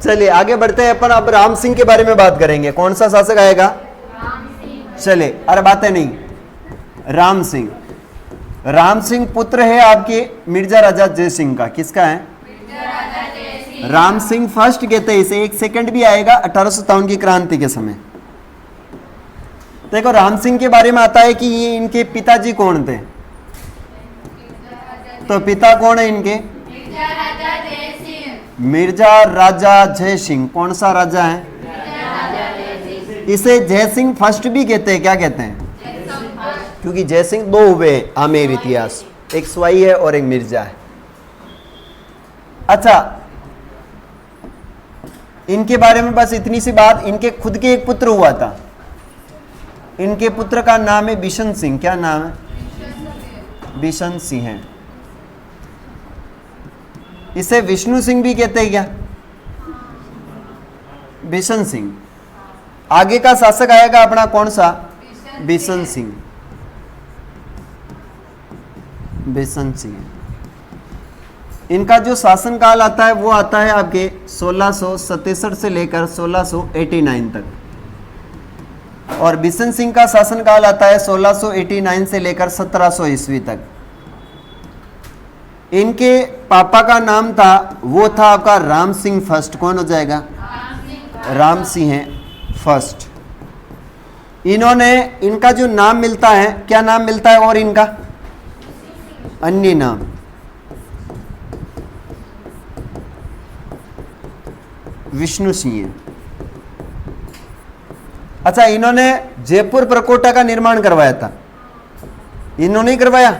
चलिए आगे बढ़ते हैं अपन। अब राम सिंह के बारे में बात करेंगे। कौन सा शासक आएगा? चले, अरे बातें नहीं। राम सिंह, राम सिंह पुत्र है आपके मिर्जा राजा जय सिंह का। किसका है? राम सिंह फर्स्ट कहते हैं इसे। एक सेकंड भी आएगा 1857 की क्रांति के समय। देखो राम सिंह के बारे में आता है कि ये इनके पिताजी कौन थे। तो पिता कौन है इनके? मिर्जा राजा जय सिंह। कौन सा राजा है? इसे जय सिंह फर्स्ट भी कहते हैं। क्या कहते हैं? क्योंकि जय सिंह दो हुए आमेर इतिहास, एक स्वाई है और एक मिर्जा है। अच्छा, इनके बारे में बस इतनी सी बात। इनके खुद के एक पुत्र हुआ था। इनके पुत्र का नाम है बिशन सिंह। क्या नाम है? बिशन सिंह है। इसे विष्णु सिंह भी कहते हैं क्या? बिशन सिंह। आगे का शासक आएगा अपना कौन सा? बिशन सिंह। बिशन सिंह। इनका जो शासनकाल आता है वो आता है आपके 1667 से लेकर 1689 तक। और बिशन सिंह का शासनकाल आता है 1689 से लेकर 1700 ईस्वी तक। इनके पापा का नाम था, वो था आपका राम सिंह फर्स्ट। कौन हो जाएगा? राम सिंह है फर्स्ट। इन्होंने, इनका जो नाम मिलता है, क्या नाम मिलता है? और इनका अन्य नाम विष्णु सिंह है। अच्छा, इन्होंने जयपुर प्रकोटा का निर्माण करवाया था। इन्होंने ही करवाया।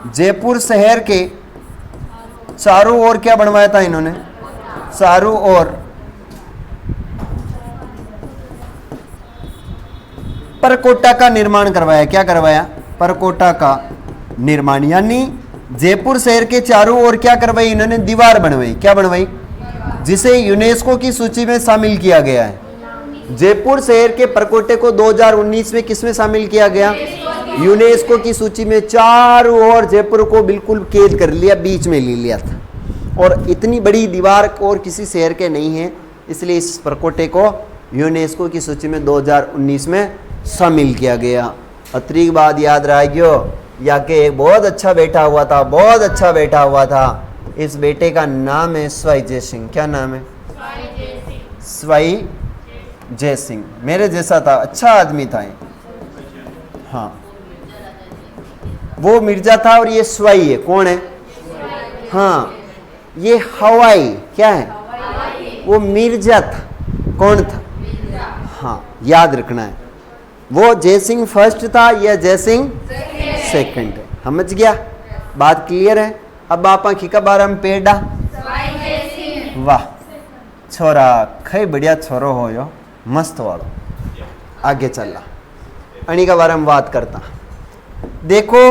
जयपुर शहर के चारों ओर क्या बनवाया था इन्होंने? चारों ओर परकोटा का निर्माण करवाया। क्या करवाया? परकोटा का निर्माण। यानी जयपुर शहर के चारों ओर क्या करवाई इन्होंने? दीवार बनवाई। क्या बनवाई? जिसे यूनेस्को की सूची में शामिल किया गया है। जयपुर शहर के परकोटे को 2019 में किसमें शामिल किया गया? यूनेस्को की सूची में। चारों ओर जयपुर को बिल्कुल कैद कर लिया, बीच में ले लिया था। और इतनी बड़ी दीवार और किसी शहर के नहीं है, इसलिए इस परकोटे को यूनेस्को की सूची में 2019 में शामिल किया गया। अतिरिक्त बात याद रखियो, या के एक बहुत अच्छा बेटा हुआ था, बहुत अच्छा बेटा हुआ था। इस बेटे का नाम है स्वाई जय सिंह। क्या नाम है? स्वाई जय सिंह। मेरे जैसा था, अच्छा आदमी था ये। हाँ, वो मिर्जा था और ये स्वाई है। कौन है? हाँ, ये हवाई क्या है? वो मिर्जा था। कौन था? हाँ, याद रखना है। वो जय सिंह फर्स्ट था, यह जय सिंह सेकंड है। समझ गया? बात क्लियर है? अब आप आखी का बारे में पेड़ा। वाह छोरा, खई बढ़िया छोरो हो यो, मस्त वालो। आगे चला, अणी का बारे में बात करता। देखो,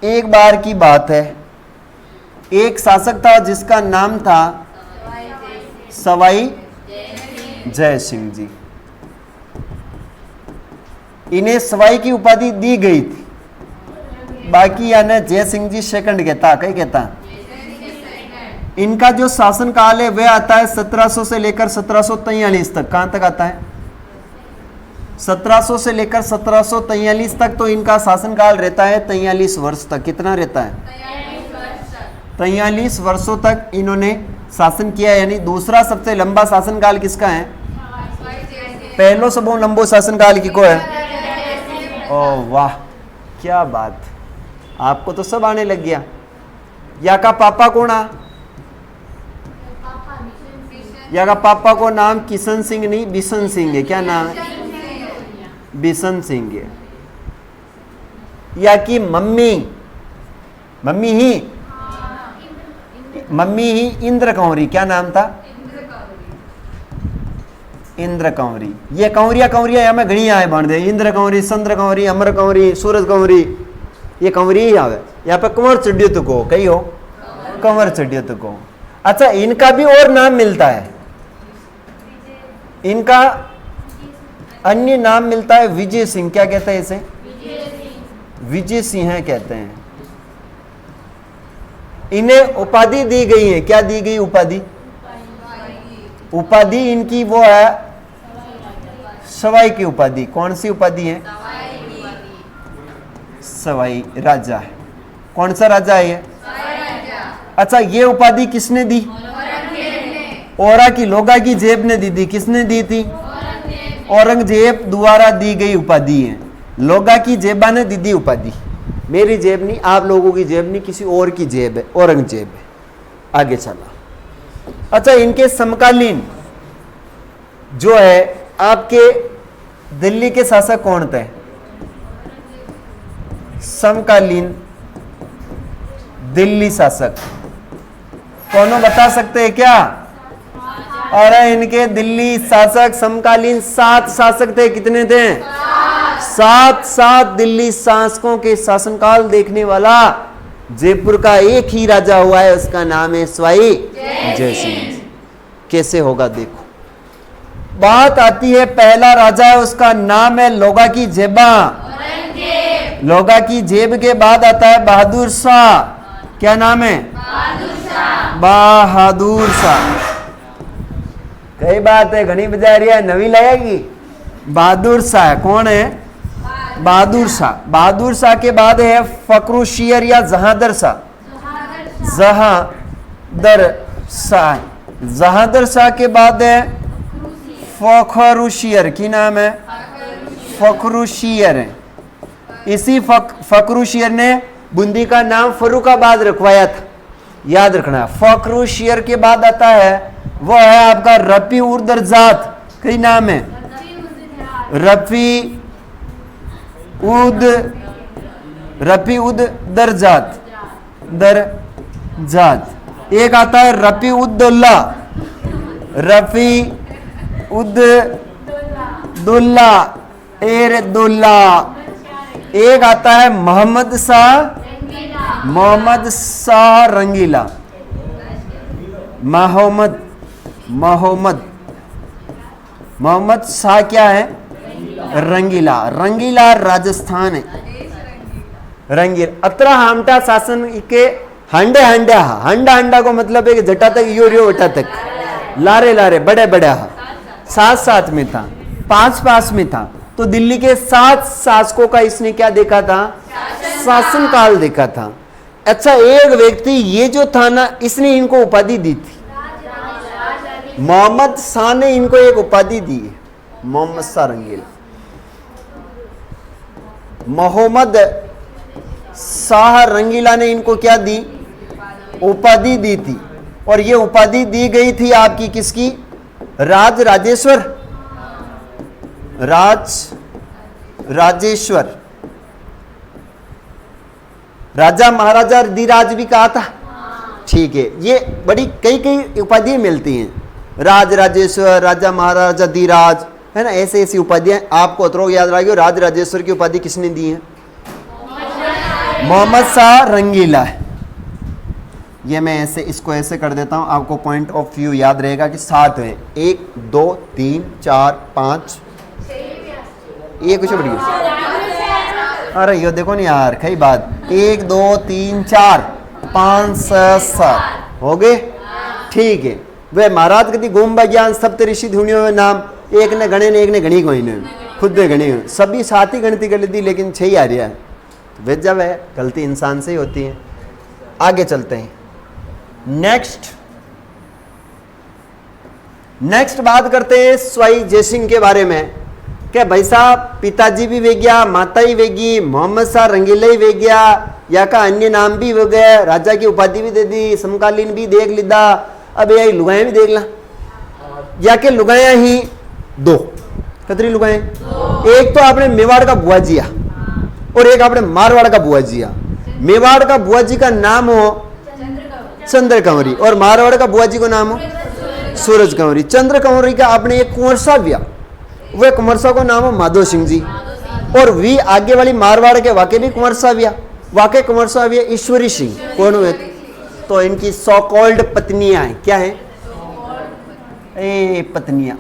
एक बार की बात है, एक शासक था जिसका नाम था सवाई जय सिंह जी। इन्हें सवाई की उपाधि दी गई थी। बाकी यानी जय सिंह जी सेकंड कहता। कहीं कहता? इनका जो शासन काल है वह आता है 1700 से लेकर 1743 तक। कहां तक आता है? 1700 से लेकर 1743 तक। तो इनका शासनकाल रहता है 43 वर्ष तक। कितना रहता है? 43 वर्षों तक इन्होंने शासन किया। यानी दूसरा सबसे लंबा शासनकाल किसका है? पहलो सबो लंबो शासनकाल की को है? ओ वाह, क्या बात, आपको तो सब आने लग गया। या का पापा कौन आ? या का पापा को नाम किशन सिंह नहीं, बिशन सिंह है। क्या नाम है? बिशन सिंह है। या की मम्मी, मम्मी ही इंद्र कंवरी। क्या नाम था? इंद्र कंवरी। ये कंवरिया या में घनी आए बन दे। इंद्र कंवरी, चंद्र कंवरी, अमर कंवरी, सूरज कंवरी, ये कंवरी ही आवे। यहाँ पे कंवर चढ़ियो तो को कही हो, कंवर चढ़ियो तो को। अच्छा, इनका भी और नाम मिलता है। इनका अन्य नाम मिलता है विजय सिंह। क्या कहते हैं इसे? विजय सिंह कहते हैं। इन्हें उपाधि दी गई है। क्या दी गई उपाधि? उपाधि इनकी वो है सवाई की उपाधि। कौन सी उपाधि है? सवाई राजा है। कौन सा राजा है ये? अच्छा, ये उपाधि किसने दी? औरा की लोगा की जेब ने दी थी। किसने दी थी? औरंगजेब द्वारा दी गई उपाधि है। लोगा की जेबा ने दी उपाधि। मेरी जेब नहीं, आप लोगों की जेब नहीं, किसी और की जेब है, औरंगजेब है। आगे चला। अच्छा, इनके समकालीन जो है आपके दिल्ली के शासक कौन थे? समकालीन दिल्ली शासक कौन बता सकते हैं क्या? अरे इनके दिल्ली शासक समकालीन 7 शासक थे। कितने थे? 7 दिल्ली शासकों के शासनकाल देखने वाला जयपुर का एक ही राजा हुआ है, उसका नाम है सवाई जय सिंह। कैसे होगा देखो। बात आती है, पहला राजा है उसका नाम है लोगा की जेबा। लोगा की जेब के बाद आता है बहादुर शाह। क्या नाम है? बहादुर शाह। कई बात है, घनी बजारिया नवी लाएगी। बहादुर शाह कौन है? बहादुर शाह। बहादुर शाह के बाद है फखरुशीर या जहांदर शाह। जहांदर शाह। जहांदर शाह के बाद है फखरुशीर। की नाम है? फखरुशीर है। इसी फखरुशीर ने बूंदी का नाम फर्रुखाबाद रखवाया था, याद रखना। फखरुशीर के बाद आता है वो है आपका रफी उद दरजात। कई नाम है? रफी उद दरजात। एक आता है रफी उद्दौला। रफी उद्दौला एरदुल्ला। एक आता है मोहम्मद शाह रंगीला। मोहम्मद शाह क्या है? रंगीला। रंगीला राजस्थान है। रंगील अतरा हामटा शासन के हंडे हंडा। हंडा हंडा को मतलब है कि जटा तक यो रियो वटा तक, लारे लारे बड़े बड़े हा। 7 में था, 5 में था। तो दिल्ली के 7 शासकों का इसने क्या देखा था? शासनकाल देखा था। अच्छा, एक व्यक्ति ये जो था ना, इसने इनको उपाधि दी थी। मोहम्मद शाह ने इनको एक उपाधि दी है, मोहम्मद शाह रंगीला। मोहम्मद शाह रंगीला ने इनको क्या दी? उपाधि दी थी। और ये उपाधि दी गई थी आपकी किसकी? राजेश्वर। राजा महाराजा धीराज भी कहा था। ठीक है, ये बड़ी कई उपाधियां मिलती हैं। राजेश्वर, राजा महाराजा धीराज, है ना, ऐसी उपाधियां आपको अतरोग याद रखिए। राजेश्वर की उपाधि किसने दी है? मोहम्मद शाह रंगीला है। ये मैं इसको ऐसे कर देता हूं, आपको पॉइंट ऑफ व्यू याद रहेगा कि 7 है। 1 2 3 4 5 ये कुछ बढ़िया। अरे यो देखो नहीं यार, कई बात। 1 2 3 4 5 6 7 हो गए। ठीक है, वे महाराज कति गोम ज्ञान सप्त ऋषि धुनियों में नाम, एक ने गणे ने एक ने गणी कोई ने, खुद ने गणी, सभी साथ ही गणती कर ली, लेकिन 6 ही आ रहा है। वे जब है, गलती इंसान से ही होती है। आगे चलते हैं। नेक्स्ट बात करते हैं सवाई जयसिंह के बारे में। क्या भाई साहब, पिताजी भी वे गया, माता ही वेगी, मोहम्मद शाह रंगीला ही वे गया, या का अन्य नाम भी हो गया, राजा की उपाधि भी दे दी, समकालीन भी देख लीदा, अब यही लुगाया भी देख ला। या के लुगाया ही 2 कतरी लुगाए? एक तो आपने मेवाड़ का बुआ जिया और एक आपने मारवाड़ का बुआ जिया। मेवाड़ का बुआ जी का नाम हो चंद्र कंवरी और मारवाड़ का बुआ जी को नाम हो सूरज कंवरी। चंद्र कंवरी का आपने एक कुंवर साहब दिया, वह कुंवर साहब को नाम हो माधो सिंह जी। और वी आगे वाली मारवाड़ के वाके भी कुंवर साहब या वाके कुंवर साहब या ईश्वरी सिंह। कौन हुए? तो इनकी सो कॉल्ड पत्नियां हैं। क्या है? पत्नियां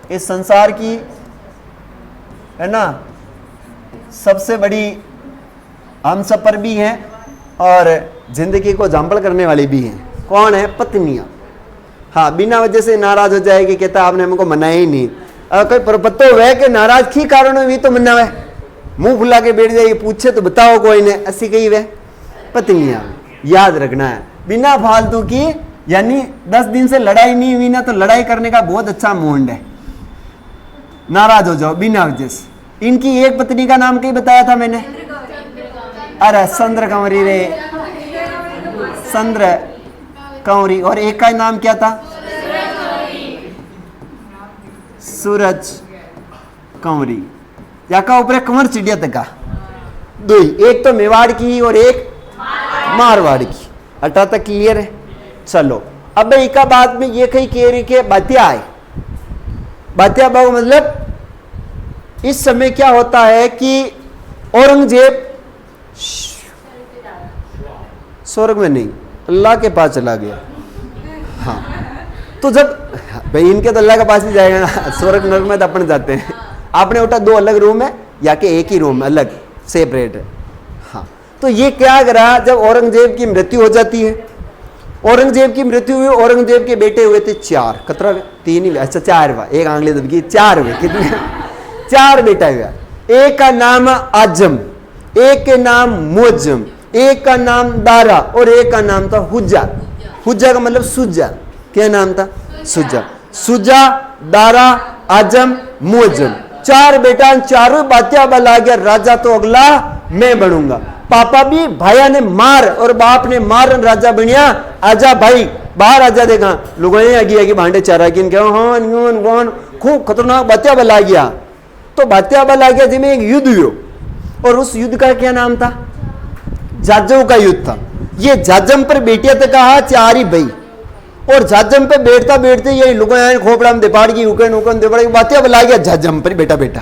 इस संसार की, है ना, सबसे बड़ी हम सब पर भी हैं और जिंदगी को जंपल करने वाली भी हैं। कौन है? पत्नियां। हाँ, बिना वजह से नाराज हो जाएगी, कहता आपने हमको मनाया ही नहीं। कोई परपत्तो वह के नाराज की कारण हुई तो मना वह मुंह फुला के बैठ जाइए, पूछे तो बताओ कोई ने ऐसी कही वह पत्नियां। याद रखना है बिना फालतू की, यानी 10 दिन से लड़ाई नहीं हुई ना तो लड़ाई करने का बहुत अच्छा मूड है, नाराज हो जाओ बिना वजह से। इनकी एक पत्नी का नाम कहीं बताया था मैंने, अरे चंद्र कंवरी रे, चंद्र कंवरी। और एक का नाम क्या था, सूरज कंवरी। या का ऊपर कंवर चिड़िया तक दो ही, एक तो मेवाड़ की और एक मारवाड़ की। अटा तक क्लियर है। चलो अब एक बात में ये कही कह रही कि बातिया है, बातिया बाबू मतलब इस समय क्या होता है कि औरंगजेब स्वर्ग में नहीं अल्लाह के पास चला गया। हाँ, तो जब भाई इनके तो अल्लाह के पास ही जाएगा ना, स्वर्ग नरक में तो अपन जाते हैं। आपने उठा 2 अलग रूम है या कि एक ही रूम अलग सेपरेट है। हाँ, तो ये क्या करा, जब औरंगजेब की मृत्यु हो जाती है, औरंगजेब की मृत्यु हुई, औरंगजेब के बेटे हुए थे 4, कतरा 3 ही, अच्छा 4 हुआ, एक आंगली दबकी 4 हुए, कितने 4 बेटा हुआ। एक का नाम आजम, एक के नाम मुअज्जम, एक का नाम दारा और एक का नाम था हुज्जा। हुज्जा का मतलब सुज्जा, क्या नाम था, सुज्जा। सुज्जा, दारा, आजम, मुअज्जम, 4 बेटा, चारों बातिया बला गया, राजा तो अगला मैं बनूंगा। पापा भी भाया ने मार और बाप ने मार राजा बनिया। आजा भाई बाहर आजा, देखा लोगों ने आगे भांडे चारा की, खूब खतरनाक बातिया बला गया। तो बातिया बला गया जिसमें एक युद्ध हुआ, और उस युद्ध का क्या नाम था, जाजम का युद्ध था। ये जाजम पर बेटिया तक कहा 4 ही भाई, और जाजम पे बैठता बैठते यही लोगों खोपड़ा में देपाड़ की उकन उकन देपाड़ की बातिया बला गया जाजम पर बेटा बेटा।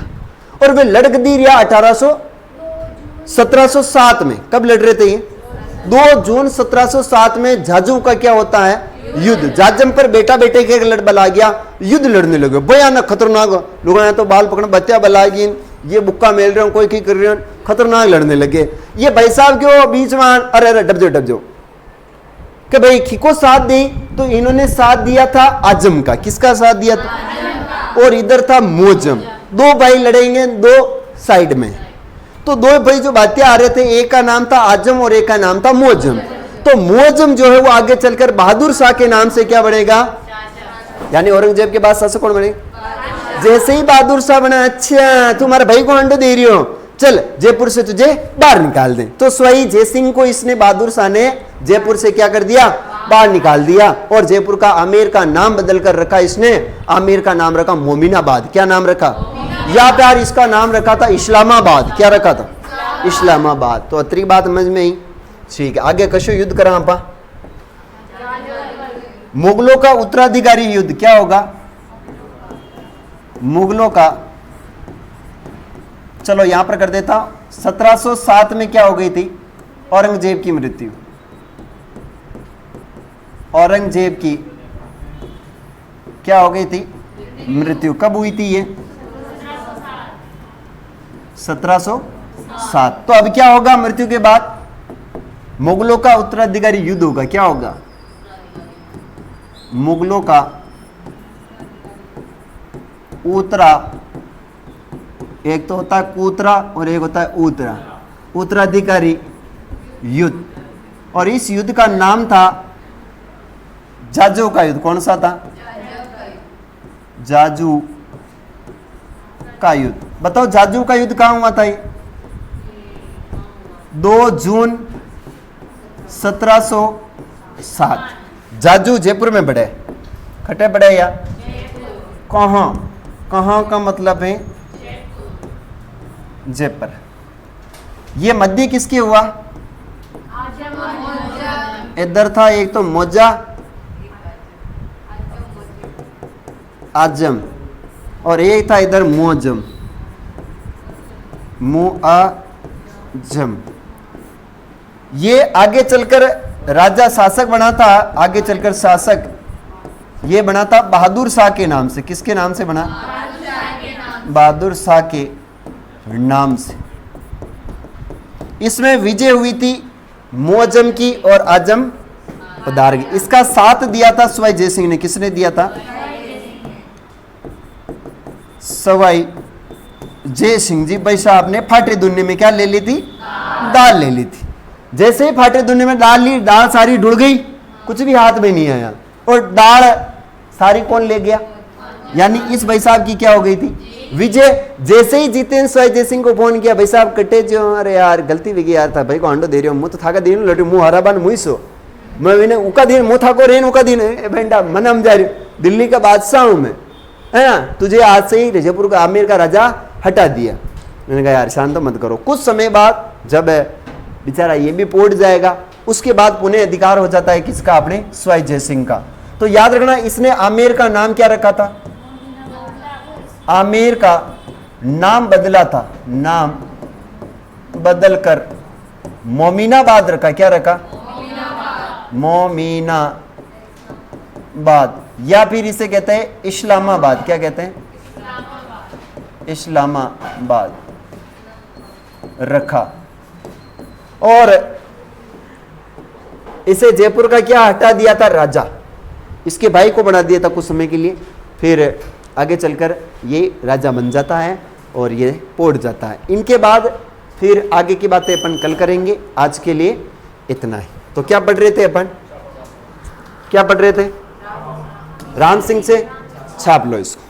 और वे लड़क दी रिया 1707 में। कब लड़ रहे थे ये, 2 जून 1707 में झाजू का क्या होता है, युद्ध। जाजम पर बेटा बेटे के लड़ बला गया, युद्ध लड़ने लगे, भयानक खतरनाक। लोगों ने तो बाल पकड़ बत्तियां बला गई, ये बुक्का मेल रहे हो, कोई की कर रहे हो, खतरनाक लड़ने लगे। ये भाई साहब क्यों बीच में, अरे अरे डब जाओ कि भाई खिको साथ दी, तो इन्होंने साथ दिया था आजम का। किसका साथ दिया था, और इधर था मुअज्जम। 2 भाई लड़ेंगे 2 साइड में। तो 2 भाई जो बातिया आ रहे थे, एक का नाम था आजम और एक का नाम था मुअज्जम। तो मुअज्जम जो है वो आगे चलकर बहादुर शाह के नाम से क्या बनेगा, यानी औरंगजेब के बाद शासक कौन बनेगा। जैसे ही बहादुर शाह बना, अच्छा तुम्हारे भाई को अंडो दे रही हो, चल जयपुर से तुझे बाहर निकाल दें। तो स्वयं जयसिंह को इसने, बहादुर शाह ने जयपुर से क्या कर दिया, बाहर निकाल दिया। और जयपुर का आमेर का नाम बदल कर रखा इसने, आमेर का नाम रखा मोमिनाबाद। क्या नाम रखा, या प्यार इसका नाम रखा था इस्लामाबाद। क्या रखा था, इस्लामाबाद। तो अतरी बात समझ में ही, ठीक है। आगे कशो युद्ध करा आपा, मुगलों का उत्तराधिकारी युद्ध क्या होगा, मुगलों का, चलो यहां पर कर देता हूं। 1707 में क्या हो गई थी, औरंगजेब की मृत्यु। औरंगजेब की क्या हो गई थी, मृत्यु। कब हुई थी ये, 1707। तो अब क्या होगा, मृत्यु के बाद मुगलों का उत्तराधिकारी युद्ध होगा। क्या होगा, मुगलों का उत्तरा, एक तो होता है कूतरा और एक होता है उत्तरा, उत्तराधिकारी युद्ध। और इस युद्ध का नाम था जाजू का युद्ध। कौन सा था, जाजू का युद्ध। बताओ जाजू का युद्ध कहां हुआ था ये, 2 जून 1707। जाजू जयपुर में बढ़े, खटे बढ़े या कहां, कहां का मतलब है जयपुर। ये मध्य किसके हुआ, इधर था एक तो मोजा आजम, और एक था इधर मुअज्जम, मुअज्जम। ये आगे चलकर राजा शासक बना था, आगे चलकर शासक ये बना था बहादुर शाह के नाम से। किसके नाम से बना, बहादुर शाह के नाम से। इसमें विजय हुई थी मुअज्जम की और आजम पदार्ग। इसका साथ दिया था सवाई जय सिंह ने। किसने दिया था? सवाई जय सिंह जी भाई साहब ने फाटे दुन्ने में क्या ले ली थी? दाल ले ली थी। जैसे ही फाटे दुन्ने में दाल ली, दाल सारी ढुल गई, कुछ भी हाथ में नहीं आया, और दाल सारी कौन ले गया? यानी इस भाई साहब की क्या हो गई थी? विजय। जैसे ही जीतेंद्र सवाई जय सिंह को फोन किया, भाई साहब कटे जो, अरे यार गलती भी यार था भाई को अंडो दे रही हूँ, मुँह तो थाका दिन लटू मुँह हराबान मुँह सो मैं उका दिन मुँह थाको रेन उका दिन बेटा मन हम जा रही, दिल्ली का बादशाह हूँ मैं, है ना, तुझे आज से ही जयपुर का आमेर का राजा हटा दिया। मैंने कहा यार शांत मत करो। कुछ समय बाद जब बेचारा ये भी पोट जाएगा, उसके बाद पुनः अधिकार हो जाता है किसका? अपने सवाई जय सिंह का। तो याद रखना, इसने आमेर का नाम क्या रखा था? आमेर का नाम बदला था, नाम बदलकर मोमिनाबाद रखा। क्या रखा? मोमिनाबाद, या फिर इसे कहते हैं इस्लामाबाद। क्या कहते हैं? इस्लामाबाद रखा। और इसे जयपुर का क्या हटा दिया था? राजा। इसके भाई को बना दिया था कुछ समय के लिए, फिर आगे चलकर ये राजा बन जाता है और ये पोट जाता है। इनके बाद फिर आगे की बातें अपन कल करेंगे। आज के लिए इतना ही। तो क्या पढ़ रहे थे अपन? क्या पढ़ रहे थे? राम सिंह से छाप लो इसको।